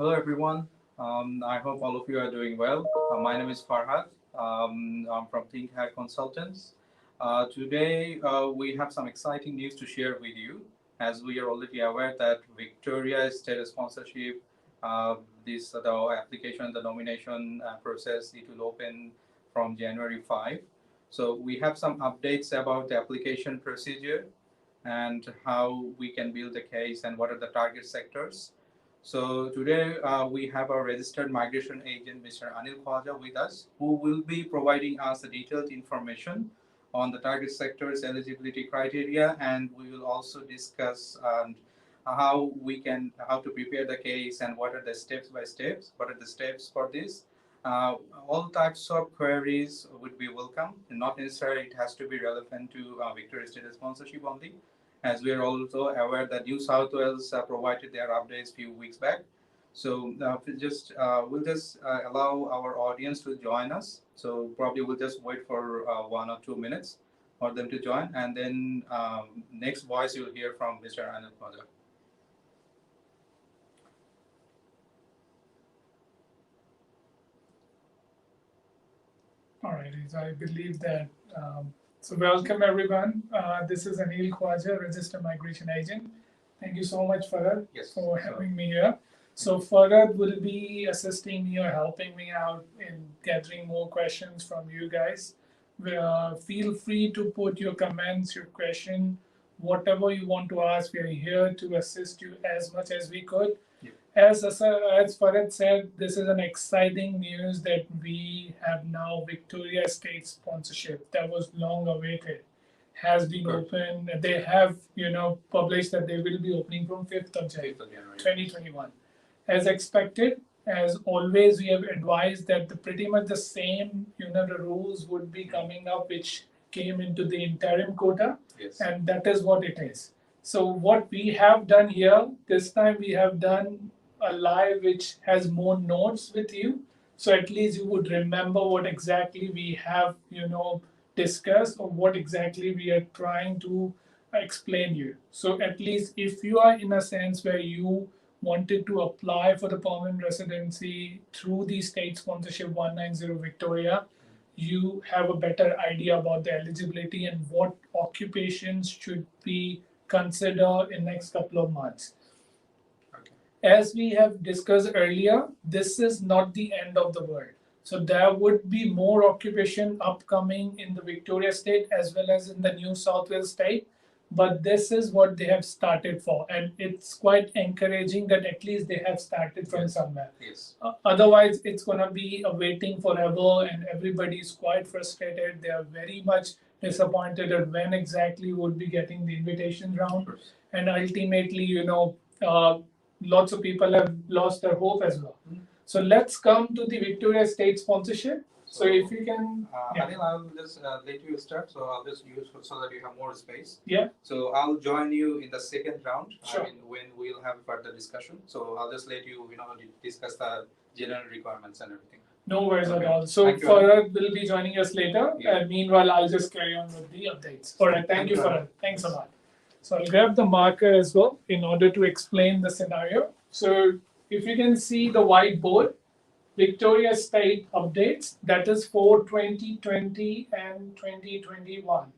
Hello, everyone. I hope all of you are doing well. My name is Farhad. I'm from Think Hack Consultants. Today, we have some exciting news to share with you. As we are already aware that Victoria State Sponsorship, the application, the nomination process, it will open from January 5. So we have some updates about the application procedure and how we can build a case and what are the target sectors. So today we have our registered migration agent, Mr. Anil Khwaja, with us, who will be providing us the detailed information on the target sectors eligibility criteria, and we will also discuss how to prepare the case and what are the steps by steps. What are the steps for this? Uh, all types of queries would be welcome, and not necessarily it has to be relevant to Victoria State sponsorship only, as we are also aware that New South Wales provided their updates few weeks back. So we'll just allow our audience to join us. So probably we'll just wait for 1 or 2 minutes for them to join, and then next voice you'll hear from Mr. Anil Khwaja. All right, so I believe that. So welcome everyone. This is Anil Khwaja, Registered Migration Agent. Thank you so much, Farad, for having me here. So Farad will be assisting me or helping me out in gathering more questions from you guys. Feel free to put your comments, your question, whatever you want to ask. We are here to assist you as much as we could. As Farad said, this is an exciting news that we have now Victoria State sponsorship that was long awaited has been opened. They have, published that they will be opening from 5th of January 2021. As expected, as always, we have advised that pretty much the same, the rules would be coming up which came into the interim quota, and that is what it is. So what we have done here, this time we have done a live which has more notes with you. So at least you would remember what exactly we have, discussed or what exactly we are trying to explain you. So at least if you are in a sense where you wanted to apply for the permanent residency through the state sponsorship 190 Victoria, you have a better idea about the eligibility and what occupations should be considered in next couple of months. As we have discussed earlier, this is not the end of the world. So there would be more occupation upcoming in the Victoria state as well as in the New South Wales state. But this is what they have started for. And it's quite encouraging that at least they have started from somewhere. Otherwise, it's going to be waiting forever and everybody is quite frustrated. They are very much disappointed at when exactly would be getting the invitation round. And ultimately, lots of people have lost their hope as well. So let's come to the Victoria State sponsorship. So if you can, Anil, I'll just let you start. So I'll just use so that you have more space. Yeah. So I'll join you in the second round. Sure. When we'll have further discussion. So I'll just let you, discuss the general requirements and everything. No worries at all. So Farad will be joining us later. And meanwhile, I'll just carry on with the updates. All right. Thank you, Farad. Thanks a lot. So I'll grab the marker as well in order to explain the scenario. So if you can see the whiteboard, Victoria State updates, that is for 2020 and 2021.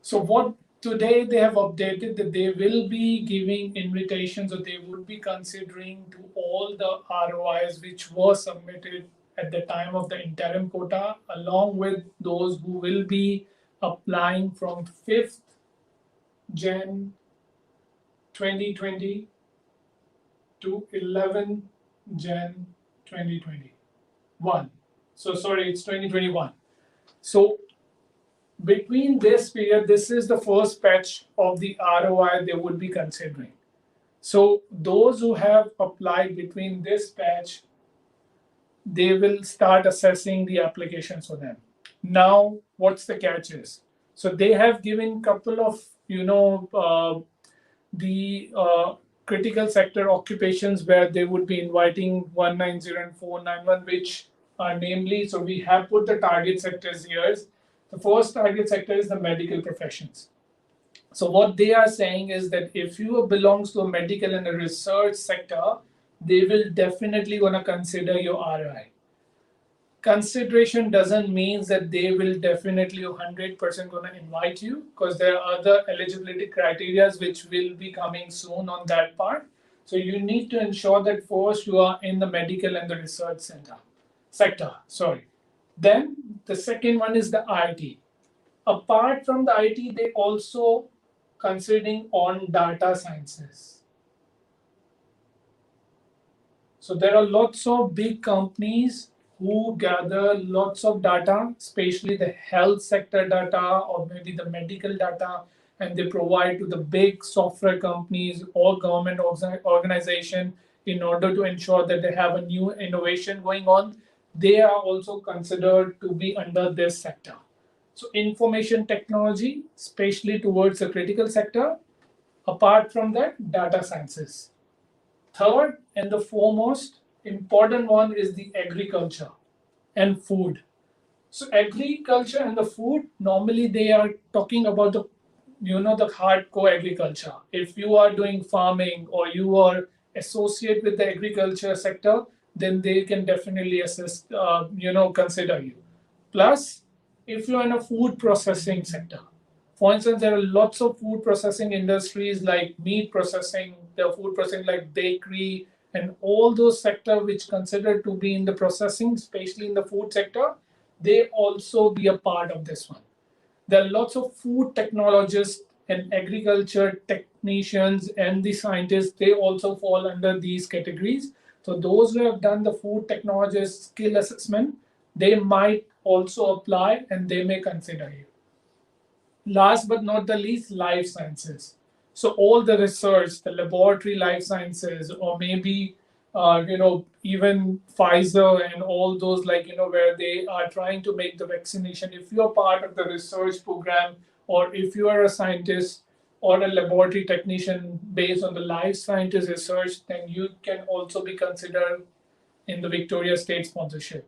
So what today they have updated that they will be giving invitations or they would be considering to all the ROIs which were submitted at the time of the interim quota, along with those who will be applying from 5th Jan 2020 to 11 Jan 2021. So sorry, it's 2021. So between this period, this is the first batch of the ROI they would be considering. So those who have applied between this batch, they will start assessing the applications for them. Now, what's the catch is? So they have given couple of, critical sector occupations where they would be inviting 190 and 491, which are namely, so we have put the target sectors here. The first target sector is the medical professions. So what they are saying is that if you belongs to a medical and a research sector, they will definitely gonna consider your ROI. Consideration doesn't mean that they will definitely 100% gonna invite you, because there are other eligibility criteria which will be coming soon on that part. So you need to ensure that first you are in the medical and the research sector. Sorry. Then the second one is the IT. Apart from the IT, they also considering on data sciences. So there are lots of big companies who gather lots of data, especially the health sector data or maybe the medical data, and they provide to the big software companies or government organization in order to ensure that they have a new innovation going on. They are also considered to be under this sector. So information technology, especially towards the critical sector. Apart from that, data sciences. Third and the foremost important one is the agriculture and food. So agriculture and the food, normally they are talking about the hardcore agriculture. If you are doing farming or you are associate with the agriculture sector, then they can definitely assist, consider you. Plus, if you're in a food processing sector, for instance, there are lots of food processing industries like meat processing, the food processing like bakery, and all those sectors which considered to be in the processing, especially in the food sector, they also be a part of this one. There are lots of food technologists and agriculture technicians and the scientists, they also fall under these categories. So those who have done the food technologist skill assessment, they might also apply and they may consider you. Last but not the least, life sciences. So all the research, the laboratory life sciences, or maybe even Pfizer and all those, where they are trying to make the vaccination. If you're part of the research program, or if you are a scientist or a laboratory technician based on the life sciences research, then you can also be considered in the Victoria State sponsorship.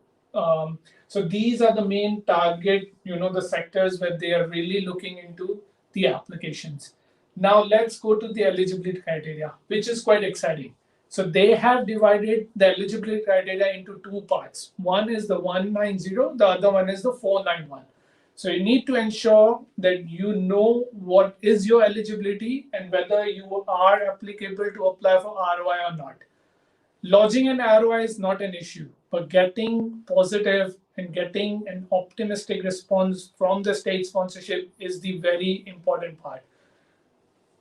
So these are the main target, the sectors where they are really looking into the applications. Now let's go to the eligibility criteria, which is quite exciting. So they have divided the eligibility criteria into two parts. One is the 190, the other one is the 491. So you need to ensure that you know what is your eligibility and whether you are applicable to apply for ROI or not. Lodging an ROI is not an issue, but getting positive and getting an optimistic response from the state sponsorship is the very important part.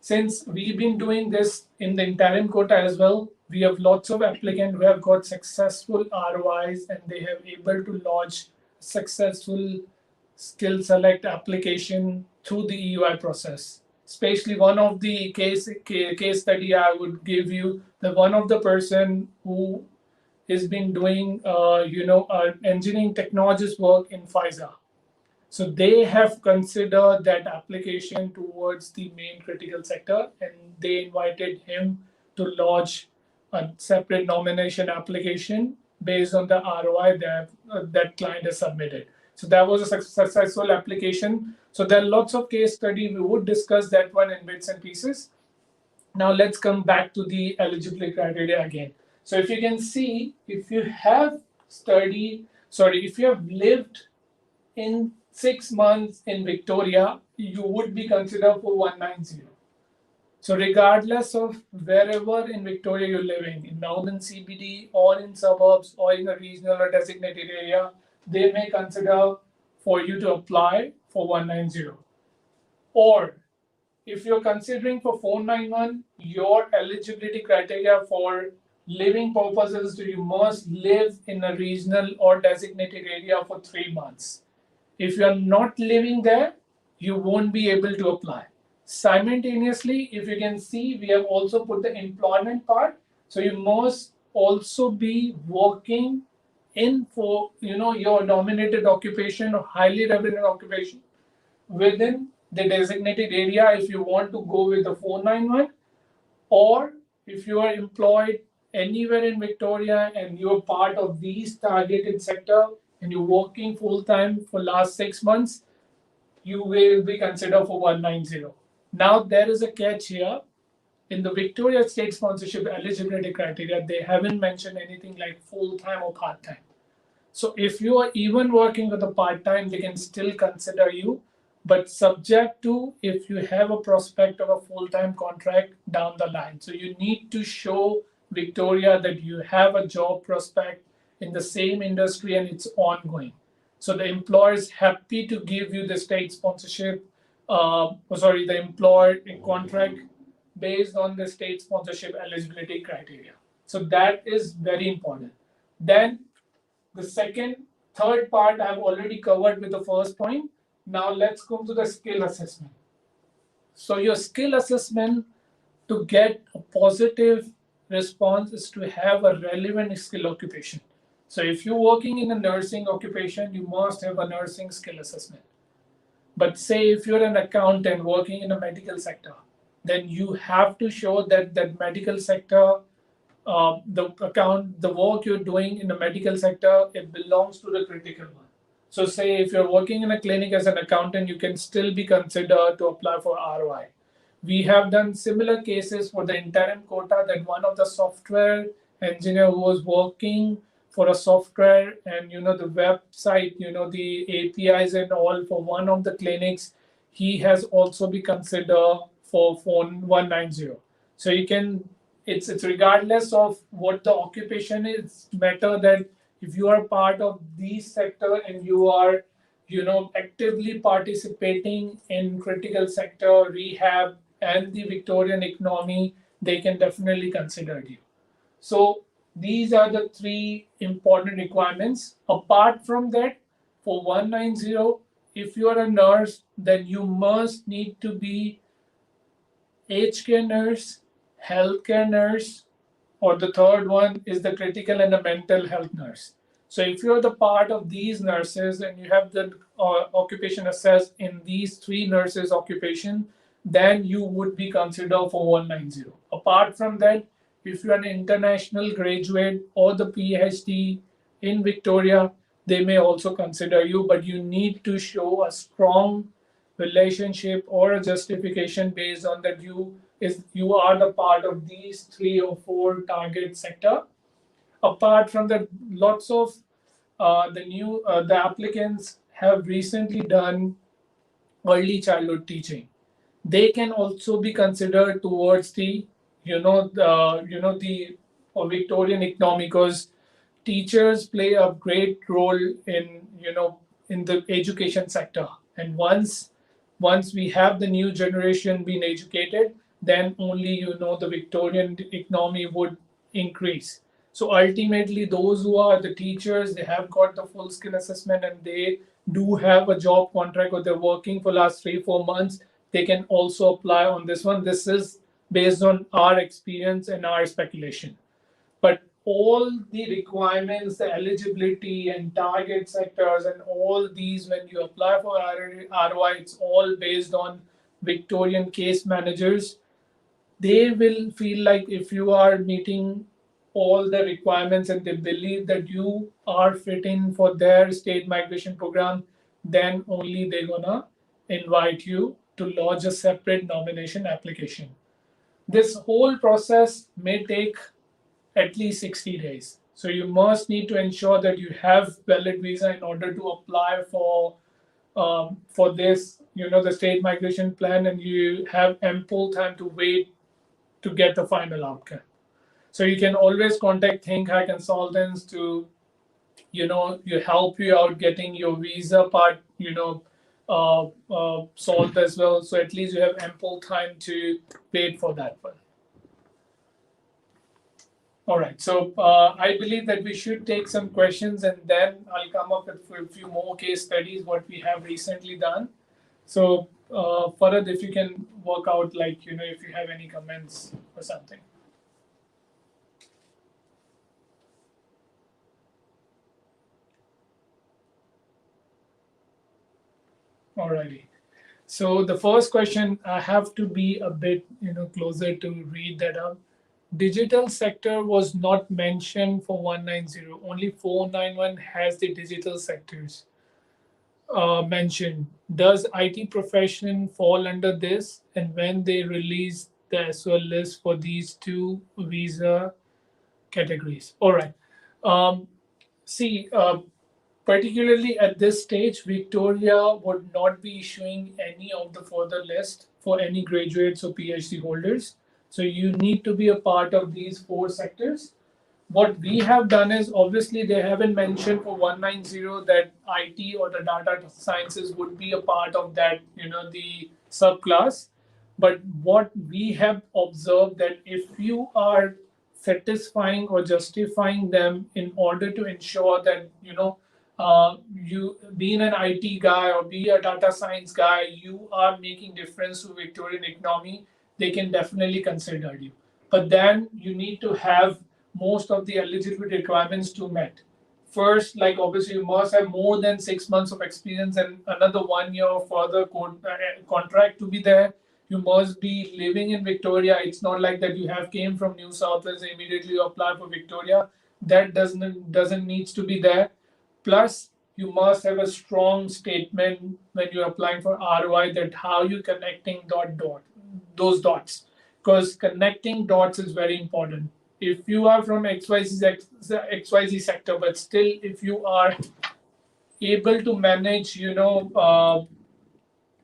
Since we've been doing this in the interim quota as well, we have lots of applicants who have got successful ROIs and they have able to lodge successful skill select application through the EUI process. Especially one of the case study I would give you, the one of the person who has been doing engineering technologist work in Pfizer. So they have considered that application towards the main critical sector, and they invited him to lodge a separate nomination application based on the ROI that client has submitted. So that was a successful application. So there are lots of case study. We would discuss that one in bits and pieces. Now let's come back to the eligibility criteria again. So if you can see, if you have lived in 6 months in Victoria, you would be considered for 190. So regardless of wherever in Victoria you're living, in Melbourne CBD or in suburbs or in a regional or designated area, they may consider for you to apply for 190. Or if you're considering for 491, your eligibility criteria for living purposes, you must live in a regional or designated area for 3 months. If you are not living there, you won't be able to apply. Simultaneously, if you can see, we have also put the employment part. So you must also be working in for your dominated occupation or highly revenue occupation within the designated area if you want to go with the 491, or if you are employed anywhere in Victoria and you're part of these targeted sector and you're working full time for last 6 months, you will be considered for 190. Now there is a catch here. In the Victoria state sponsorship eligibility criteria, they haven't mentioned anything like full-time or part-time. So if you are even working with a part-time, they can still consider you, but subject to if you have a prospect of a full-time contract down the line. So you need to show Victoria that you have a job prospect in the same industry and it's ongoing. So the employer is happy to give you the state sponsorship, the employer contract based on the state sponsorship eligibility criteria. So that is very important. Then the third part I've already covered with the first point. Now let's come to the skill assessment. So your skill assessment to get a positive response is to have a relevant skill occupation. So if you're working in a nursing occupation, you must have a nursing skill assessment. But say if you're an accountant working in a medical sector, then you have to show that that medical sector, the work you're doing in the medical sector, it belongs to the critical one. So say if you're working in a clinic as an accountant, you can still be considered to apply for ROI. We have done similar cases for the interim quota that one of the software engineer who was working for a software and the website, the APIs and all for one of the clinics, he has also been considered for phone 190. So you can, it's regardless of what the occupation is, matter that if you are part of these sector and you are actively participating in critical sector rehab and the Victorian economy, they can definitely consider you. So these are the three important requirements. Apart from that, for 190, if you are a nurse, then you must need to be aged care nurse, healthcare nurse, or the third one is the critical and the mental health nurse. So if you're the part of these nurses and you have the occupation assessed in these three nurses occupation, then you would be considered for 190. Apart from that, if you're an international graduate or the PhD in Victoria, they may also consider you, but you need to show a strong relationship or a justification based on that you are the part of these 3 or 4 target sector. Apart from that, lots of the applicants have recently done early childhood teaching. They can also be considered towards the the Victorian economy, because teachers play a great role in in the education sector. And once we have the new generation being educated, then only the Victorian economy would increase. So ultimately, those who are the teachers, they have got the full skill assessment and they do have a job contract or they're working for last 3-4 months, they can also apply on this one. This is based on our experience and our speculation. But all the requirements, the eligibility and target sectors and all these, when you apply for ROI, it's all based on Victorian case managers. They will feel like if you are meeting all the requirements and they believe that you are fitting for their state migration program, then only they're gonna invite you to lodge a separate nomination application. This whole process may take at least 60 days. So you must need to ensure that you have valid visa in order to apply for this, the state migration plan, and you have ample time to wait to get the final outcome. So you can always contact Think High Consultants to, you help you out getting your visa part, solved as well. So at least you have ample time to wait for that one. All right, so I believe that we should take some questions and then I'll come up with a few more case studies, what we have recently done. So Farad, if you can work out, like, if you have any comments or something. Alrighty. So the first question, I have to be a bit, closer to read that out. Digital sector was not mentioned for 190. Only 491 has the digital sectors. mentioned, does IT profession fall under this? And when they release the SOL list for these two visa categories. All right. Um, See, particularly at this stage, Victoria would not be issuing any of the further list for any graduates or PhD holders. So you need to be a part of these four sectors. What we have done is, obviously they haven't mentioned for 190 that IT or the data sciences would be a part of that, the subclass. But what we have observed that if you are satisfying or justifying them in order to ensure that you being an IT guy or be a data science guy, you are making difference to Victorian economy, they can definitely consider you. But then you need to have most of the eligibility requirements to met. First, like obviously you must have more than 6 months of experience and another 1 year further contract to be there. You must be living in Victoria. It's not like that you have came from New South Wales and immediately apply for Victoria. That doesn't needs to be there. Plus, you must have a strong statement when you're applying for ROI that how you connecting those dots, because connecting dots is very important. If you are from XYZ sector, but still if you are able to manage,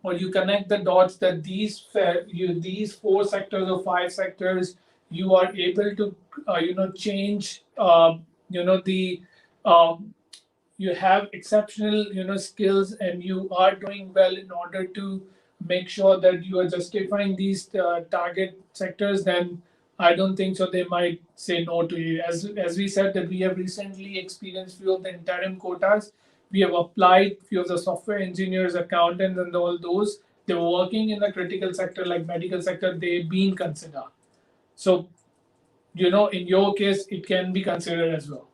or you connect the dots that these four sectors or five sectors, you are able to change the um, you have exceptional skills and you are doing well in order to make sure that you are justifying these target sectors, then I don't think so they might say no to you. As we said that we have recently experienced few of the interim quotas. We have applied few of the software engineers, accountants, and all those. They were working in the critical sector like medical sector. They've been considered. So in your case, it can be considered as well.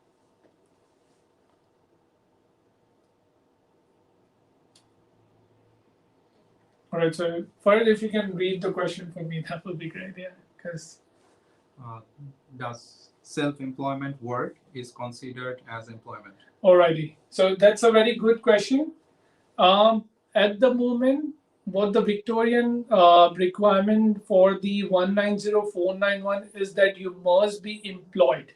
All right, so Farid, if you can read the question for me, that would be great. Yeah, because does self-employment work is considered as employment? Alrighty, so that's a very good question. At the moment, what the Victorian requirement for the 190491 is that you must be employed.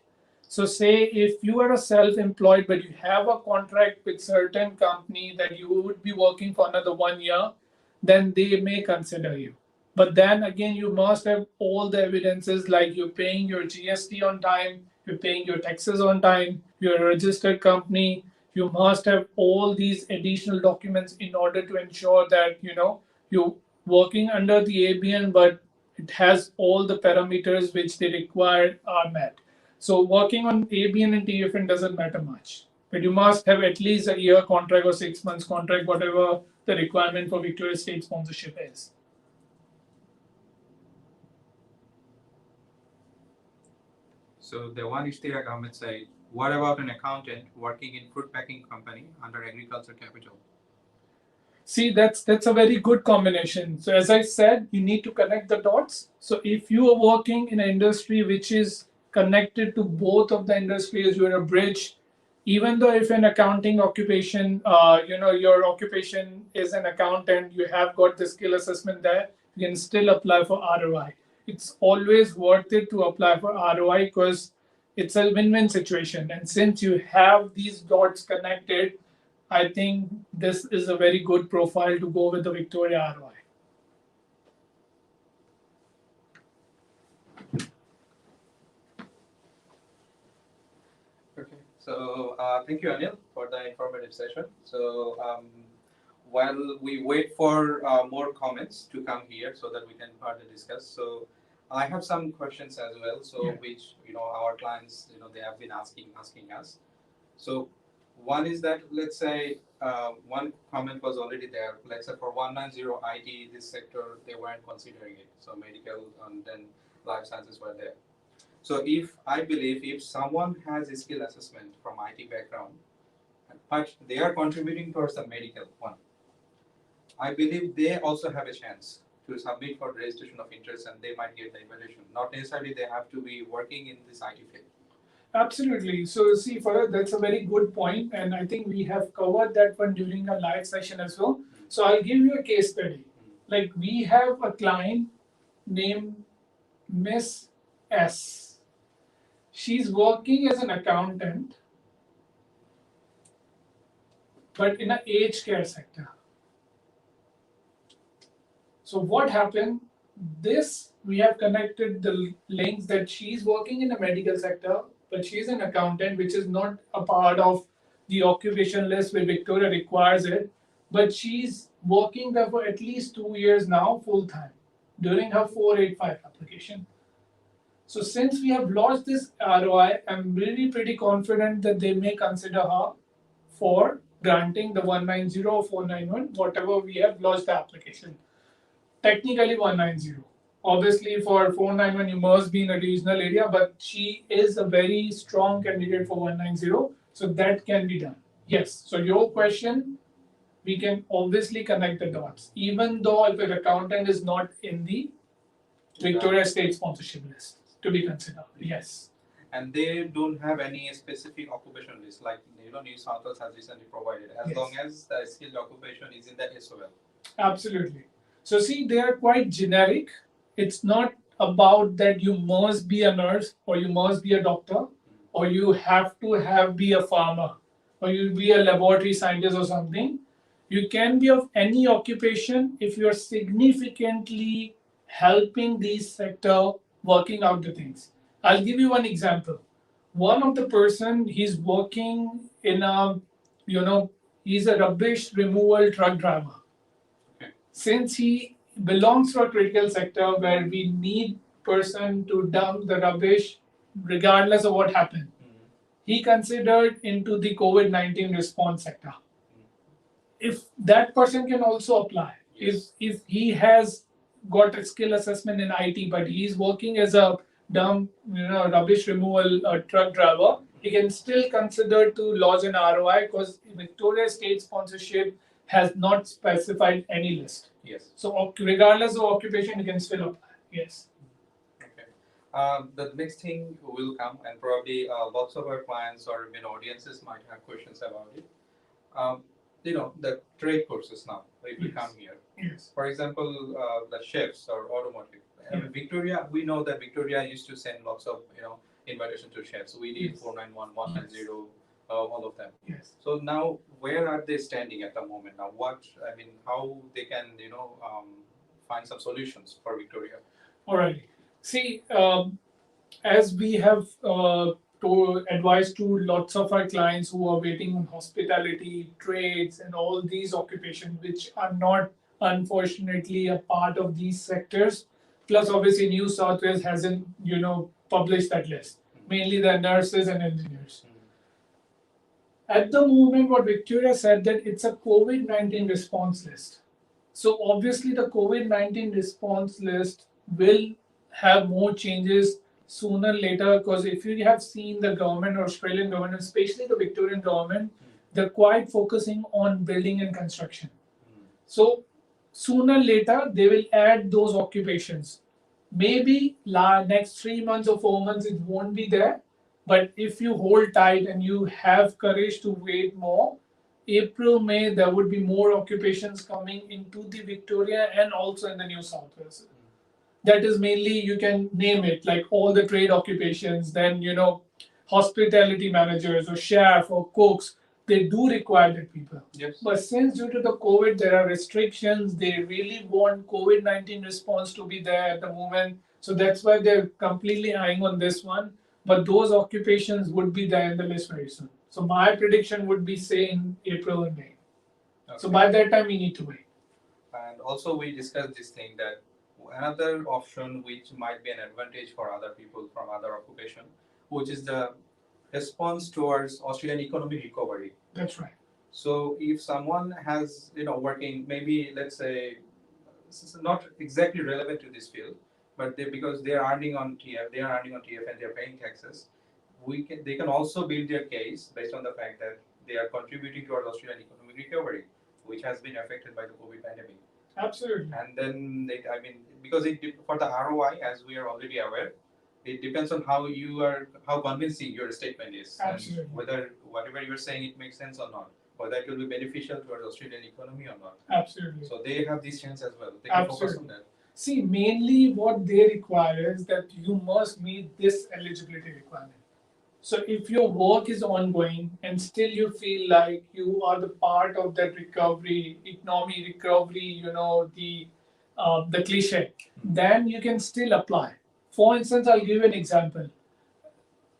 So, say if you are a self-employed, but you have a contract with certain company that you would be working for another 1 year, then they may consider you. But then again, you must have all the evidences like you're paying your GST on time, you're paying your taxes on time, you're a registered company. You must have all these additional documents in order to ensure that you're working under the ABN, but it has all the parameters which they require are met. So working on ABN and TFN doesn't matter much, but you must have at least a year contract or 6 months contract, whatever the requirement for Victoria State sponsorship is. So the one Ishtira government said, what about an accountant working in fruit packing company under agriculture capital? See, that's a very good combination. So as I said, you need to connect the dots. So if you are working in an industry which is connected to both of the industries, you're a bridge. Even though if an accounting occupation, your occupation is an accountant, you have got the skill assessment there, you can still apply for ROI. It's always worth it to apply for ROI because it's a win-win situation. And since you have these dots connected, I think this is a very good profile to go with the Victoria ROI. Okay, so thank you, Anil, for the informative session. So while we wait for more comments to come here so that we can further discuss, so I have some questions as well. So which our clients they have been asking us. So one is that let's say one comment was already there. Let's say for 190 IT, this sector they weren't considering it. So medical and then life sciences were there. So I believe if someone has a skill assessment from IT background, but they are contributing towards the medical one, I believe they also have a chance to submit for registration of interest and they might get the evaluation. Not necessarily they have to be working in this IT field. Absolutely. So see, Farad, that's a very good point, and I think we have covered that one during our live session as well. So I'll give you a case study. Like we have a client named Miss S. She's working as an accountant, but in a aged care sector. So what happened? This we have connected the links that she's working in the medical sector, but she's an accountant, which is not a part of the occupation list where Victoria requires it. But she's working there for at least 2 years now, full time, during her 485 application. So since we have launched this ROI, I'm really pretty confident that they may consider her for granting the 190 or 491, whatever we have launched the application. Technically 190. Obviously, for 491, you must be in a regional area, but she is a very strong candidate for 190, so that can be done. Yes. So, your question, we can obviously connect the dots, even though if an accountant is not in the Victoria State sponsorship list to be considered. Yes. And they don't have any specific occupation list, like New South Wales has recently provided, as long as the skilled occupation is in that SOL. Absolutely. So see, they are quite generic. It's not about that you must be a nurse or you must be a doctor or you have to be a farmer or you be a laboratory scientist or something. You can be of any occupation if you are significantly helping these sector working out the things. I'll give you one example. One of the person, he's working in a, he's a rubbish removal truck driver. Since he belongs to a critical sector where we need person to dump the rubbish regardless of what happened, he considered into the COVID-19 response sector. If that person can also apply, if he has got a skill assessment in IT, but he's working as a dump, rubbish removal truck driver, he can still consider to lodge an ROI because Victoria State sponsorship has not specified any list. Yes. So regardless of occupation, you can still apply. Yes. Okay. The next thing will come, and probably lots of our clients or audiences might have questions about it. The trade courses now, if you come here. Yes. For example, the chefs or automotive. Victoria, we know that Victoria used to send lots of invitation to chefs. We did 491, 190, all of them. Yes. So now, where are they standing at the moment? Now, how they can find some solutions for Victoria? All right. See, as we have to advise to lots of our clients who are waiting on hospitality, trades, and all these occupations, which are not unfortunately a part of these sectors. Plus, obviously, New South Wales hasn't, published that list. Mainly the nurses and engineers. At the moment, what Victoria said that it's a COVID-19 response list. So obviously, the COVID-19 response list will have more changes sooner or later, because if you have seen the government or Australian government, especially the Victorian government, they're quite focusing on building and construction. So sooner or later, they will add those occupations. Maybe next 3 months or 4 months, it won't be there. But if you hold tight and you have courage to wait more, April, May, there would be more occupations coming into the Victoria and also in the New South Wales. That is mainly, you can name it, like all the trade occupations, then, hospitality managers or chef or cooks, they do require that people. Yes. But since due to the COVID, there are restrictions, they really want COVID-19 response to be there at the moment. So that's why they're completely eyeing on this one. But those occupations would be there in the list very soon. So my prediction would be, say, in April and May. Okay. So by that time, we need to wait. And also, we discussed this thing that another option which might be an advantage for other people from other occupation, which is the response towards Australian economic recovery. That's right. So if someone has, working, maybe let's say, this is not exactly relevant to this field, but because they are earning on TF, and they are paying taxes, they can also build their case based on the fact that they are contributing towards Australian economic recovery, which has been affected by the COVID pandemic. Absolutely. And then, because for the ROI, as we are already aware, it depends on how convincing your statement is, Absolutely. and whether whatever you're saying it makes sense or not, whether it will be beneficial towards Australian economy or not. Absolutely. So they have this chance as well. They can focus on that. See, mainly what they require is that you must meet this eligibility requirement. So if your work is ongoing and still you feel like you are the part of that recovery, economy recovery, the cliche, then you can still apply. For instance, I'll give you an example.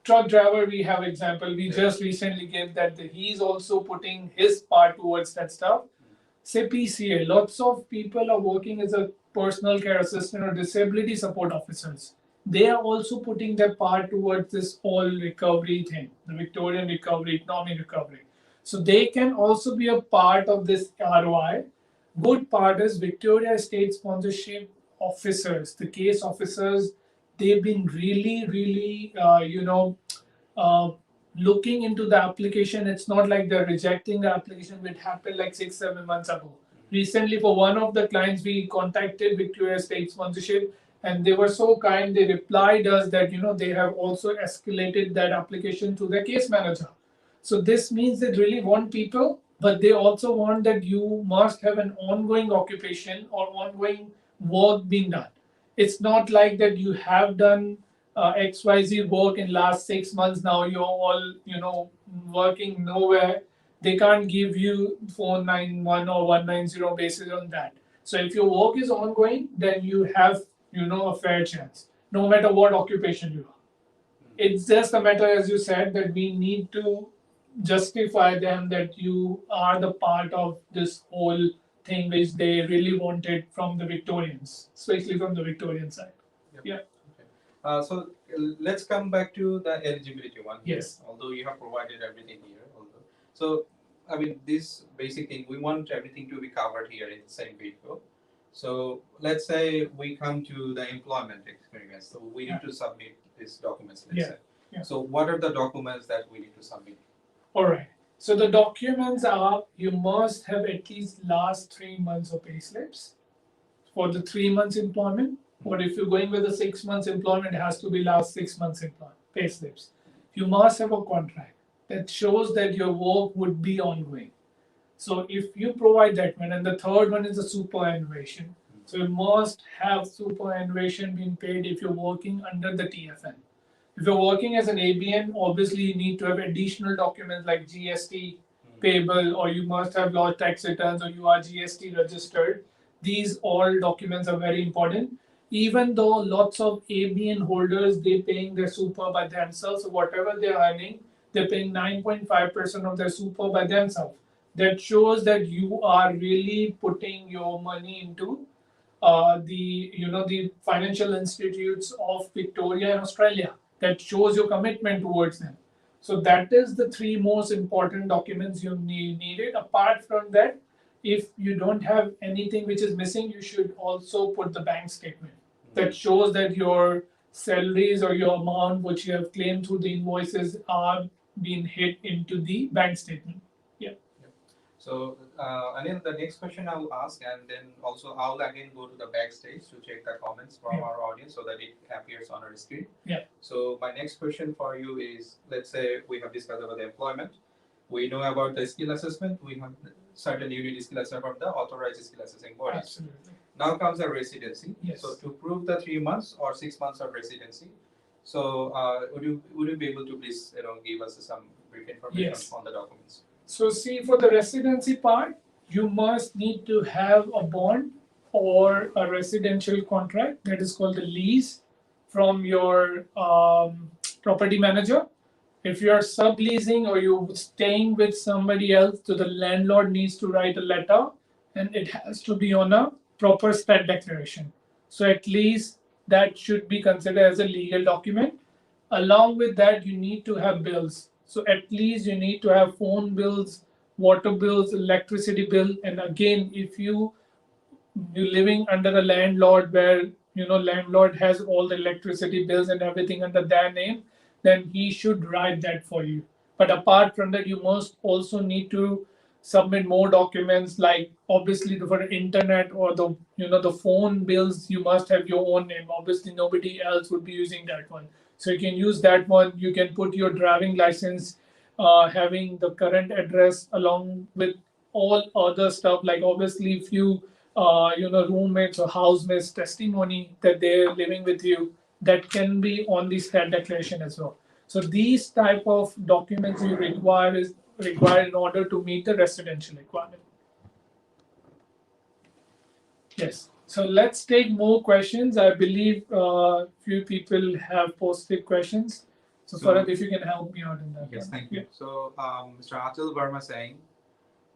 Truck driver, we have example. We just recently gave that he's also putting his part towards that stuff. Say PCA, lots of people are working as a personal care assistant or disability support officers. They are also putting their part towards this whole recovery thing, the Victorian recovery, economic recovery. So they can also be a part of this ROI. Good part is Victoria State Sponsorship Officers, the case officers, they've been really, uh, looking into the application. It's not like they're rejecting the application, which happened like 6-7 months ago. Recently, for one of the clients, we contacted Victoria State Sponsorship, and they were so kind. They replied us that they have also escalated that application to the case manager. So this means they really want people, but they also want that you must have an ongoing occupation or ongoing work being done. It's not like that you have done XYZ work in last 6 months. Now you're all working nowhere. They can't give you 491 or 190 basis on that. So if your work is ongoing, then you have a fair chance, no matter what occupation you are. It's just a matter, as you said, that we need to justify them that you are the part of this whole thing which they really wanted from the Victorians, especially from the Victorian side. Yep. Yeah. Okay. Let's come back to the eligibility one. Yes. Although you have provided everything here. So, I mean, this basic thing, we want everything to be covered here in the same video. So let's say we come to the employment experience. So we need to submit these documents, let's say. Yeah. So what are the documents that we need to submit? All right. So the documents are, you must have at least last 3 months of pay slips for the 3 months employment. Or if you're going with a 6 months employment, it has to be last 6 months employment, pay slips. You must have a contract that shows that your work would be ongoing. So if you provide that one, and the third one is the superannuation. So you must have superannuation being paid if you're working under the TFN. If you're working as an ABN, obviously you need to have additional documents like GST payable, or you must have lodged tax returns, or you are GST registered. These all documents are very important. Even though lots of ABN holders, they're paying their super by themselves, so whatever they're earning, they're paying 9.5% of their super by themselves. That shows that you are really putting your money into the financial institutes of Victoria and Australia. That shows your commitment towards them. So that is the 3 most important documents you needed. Apart from that, if you don't have anything which is missing, you should also put the bank statement that shows that your salaries or your amount which you have claimed through the invoices are being hit into the bank statement. Yeah. So, Anil, the next question I will ask, and then also I'll again go to the backstage to check the comments from our audience so that it appears on our screen. Yeah. So, my next question for you is, let's say we have discussed about the employment. We know about the skill assessment. We have certain unit skill assessment from the authorized skill assessing bodies. Absolutely. Now comes the residency. Yes. So, to prove the 3 months or 6 months of residency, so would you be able to please give us some brief information on the documents? So see, for the residency part, you must need to have a bond or a residential contract that is called the lease from your property manager. If you are subleasing or you're staying with somebody else, so the landlord needs to write a letter, and it has to be on a proper stat declaration. So at least that should be considered as a legal document. Along with that, you need to have bills. So at least you need to have phone bills, water bills, electricity bill. And again, if you're living under a landlord where landlord has all the electricity bills and everything under their name, then he should write that for you. But apart from that, you must also need to submit more documents, like obviously for internet or the phone bills, you must have your own name. Obviously nobody else would be using that one, so you can use that one. You can put your driving license, having the current address along with all other stuff, like obviously if you roommates or housemates testimony that they're living with you, that can be on the stat declaration as well. So these type of documents you require in order to meet the residential requirement. Yes. So let's take more questions. I believe few people have posted questions. So Farhad, if you can help me out in that. Yes, thank you. So Mr. Atul Verma saying,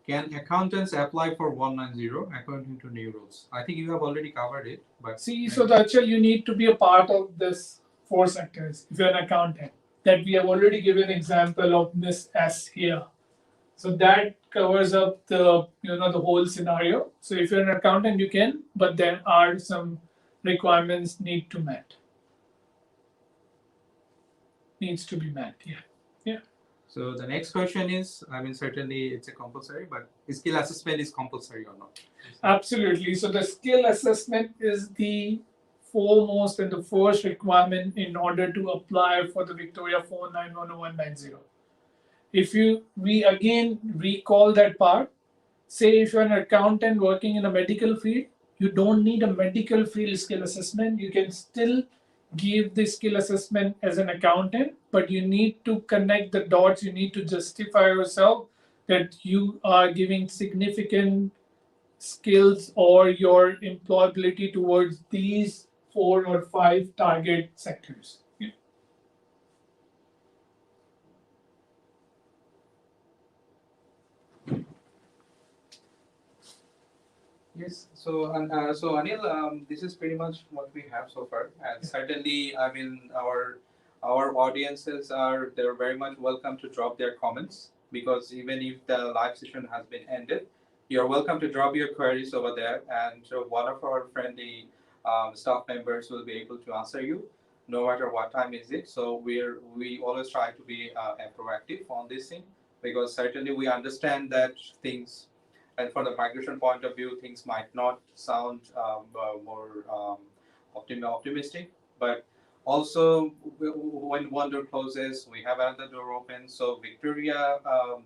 can accountants apply for 190 according to new rules? I think you have already covered it, but see, so actually you need to be a part of this 4 sectors if you're an accountant. That we have already given example of Miss S here. So that covers up the the whole scenario. So if you're an accountant, you can, but there are some requirements need to met. Needs to be met. Yeah. Yeah. So the next question is, I mean, certainly it's a compulsory, but skill assessment is compulsory or not? Absolutely. So the skill assessment is the foremost and the first requirement in order to apply for the Victoria 491190. If we again recall that part, say if you're an accountant working in a medical field, you don't need a medical field skill assessment. You can still give the skill assessment as an accountant, but you need to connect the dots. You need to justify yourself that you are giving significant skills or your employability towards these 4 or 5 target sectors. Yes. So Anil, this is pretty much what we have so far, and certainly, I mean, our audiences they're very much welcome to drop their comments, because even if the live session has been ended, you're welcome to drop your queries over there, and one of our friendly staff members will be able to answer you, no matter what time is it. So we always try to be proactive on this thing, because certainly we understand that things, and from the migration point of view, things might not sound more optimistic, but also when one door closes, we have another door open. So Victoria,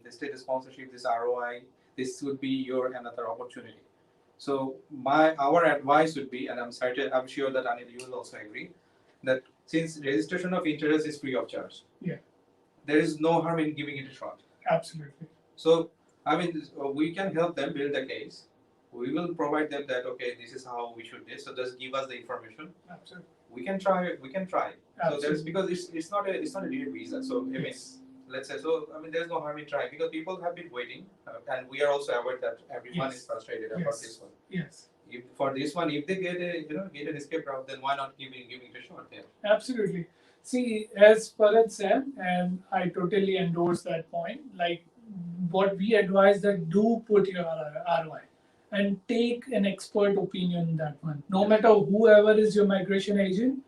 the state sponsorship, this ROI, this would be your another opportunity. So our advice would be, and I'm sure that Anil, you will also agree, that since registration of interest is free of charge, yeah, there is no harm in giving it a shot. Absolutely. So I mean, we can help them build the case. We will provide them that, okay, this is how we should do. So just give us the information. Absolutely. We can try. We can try. Absolutely. So there's, because it's not a real visa. So I mean, let's say, so I mean, there's no harm in trying, because people have been waiting, and we are also aware that everyone is frustrated about this one. Yes. If for this one, if they get an escape route, then why not giving it a shot there? Absolutely. See, as Farhad said, and I totally endorse that point. Like, what we advise that do put your ROI and take an expert opinion in that one. No matter whoever is your migration agent,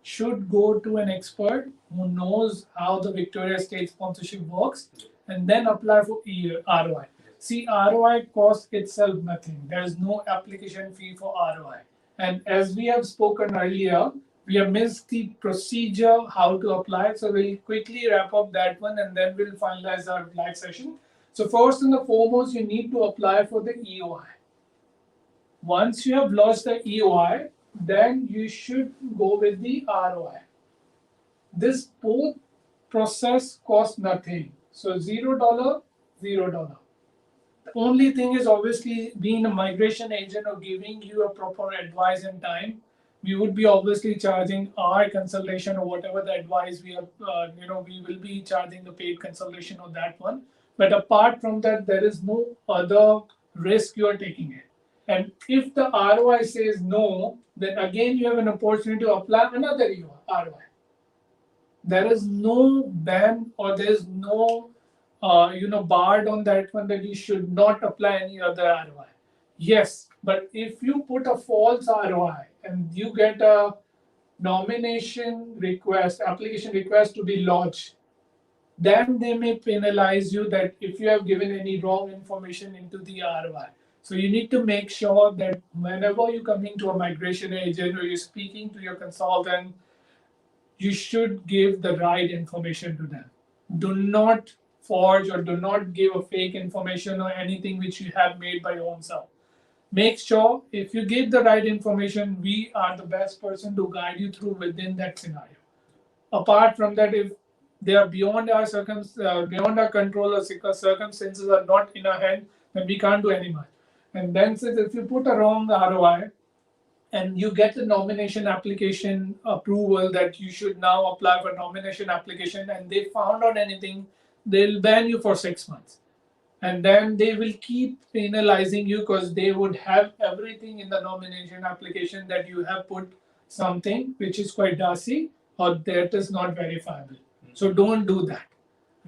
should go to an expert who knows how the Victoria State sponsorship works, and then apply for ROI. See, ROI costs itself nothing. There is no application fee for ROI. And as we have spoken earlier, we have missed the procedure how to apply. So we'll quickly wrap up that one, and then we'll finalize our live session. So first and the foremost, you need to apply for the EOI. Once you have lodged the EOI, then you should go with the ROI. This both process costs nothing. So $0, $0. The only thing is obviously being a migration agent or giving you a proper advice and time, we would be obviously charging our consultation or whatever the advice we have, we will be charging the paid consultation on that one. But apart from that, there is no other risk you are taking it. And if the ROI says no, then again you have an opportunity to apply another ROI. There is no ban or there is no barred on that one that you should not apply any other ROI. Yes, but if you put a false ROI and you get a application request to be lodged, then they may penalize you that if you have given any wrong information into the ROI. So you need to make sure that whenever you're coming to a migration agent or you're speaking to your consultant, you should give the right information to them. Do not forge or do not give a fake information or anything which you have made by your own self. Make sure if you give the right information, we are the best person to guide you through within that scenario. Apart from that, if they are beyond our beyond our control or circumstances are not in our hand, then we can't do any much. And then says if you put a wrong ROI and you get the nomination application approval that you should now apply for nomination application and they found out anything, they'll ban you for 6 months. And then they will keep penalizing you because they would have everything in the nomination application that you have put something which is quite dicey or that is not verifiable. So don't do that.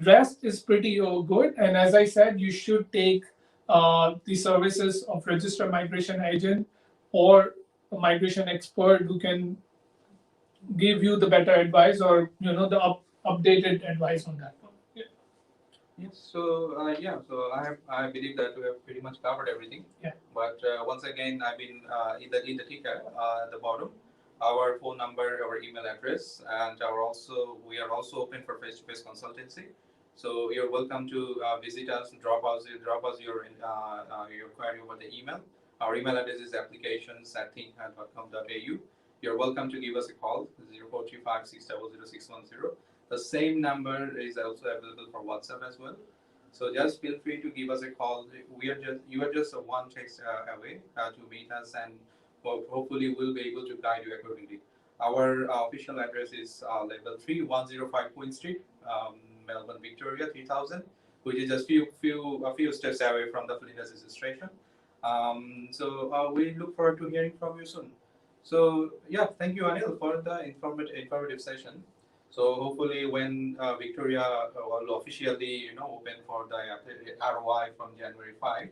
Rest is pretty good. And as I said, you should take the services of registered migration agent or a migration expert who can give you the better advice or the updated advice on that one. Yeah. Yes. So I believe that we have pretty much covered everything. Yeah. But once again, I've been in the ticker at the bottom, our phone number, our email address, and we are also open for face-to-face consultancy. So you're welcome to visit us, drop us your query over the email. Our email address is applications@thinkhat.com.au. You're welcome to give us a call 0435 The same number is also available for WhatsApp as well. So just feel free to give us a call. You are just one text away to meet us, and hopefully we'll be able to guide you accordingly. Our official address is level 3, 105 Queen Street, Melbourne, Victoria 3000, which is just a few steps away from the Flinders registration. We look forward to hearing from you soon. So yeah, thank you, Anil, for the informative session. So hopefully, when Victoria will officially, open for the ROI from January 5.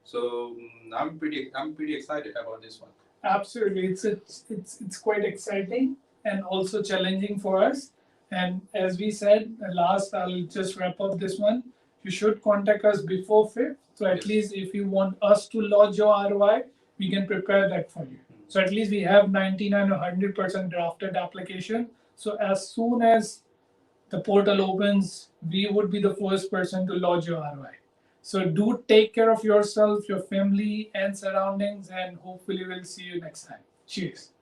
So I'm pretty excited about this one. Absolutely, it's quite exciting and also challenging for us. And as we said, last I'll just wrap up this one. You should contact us before 5th. So at least if you want us to lodge your ROI, we can prepare that for you. So at least we have 99 or 100% drafted application. So as soon as the portal opens, we would be the first person to lodge your ROI. So do take care of yourself, your family, and surroundings, and hopefully we'll see you next time. Cheers.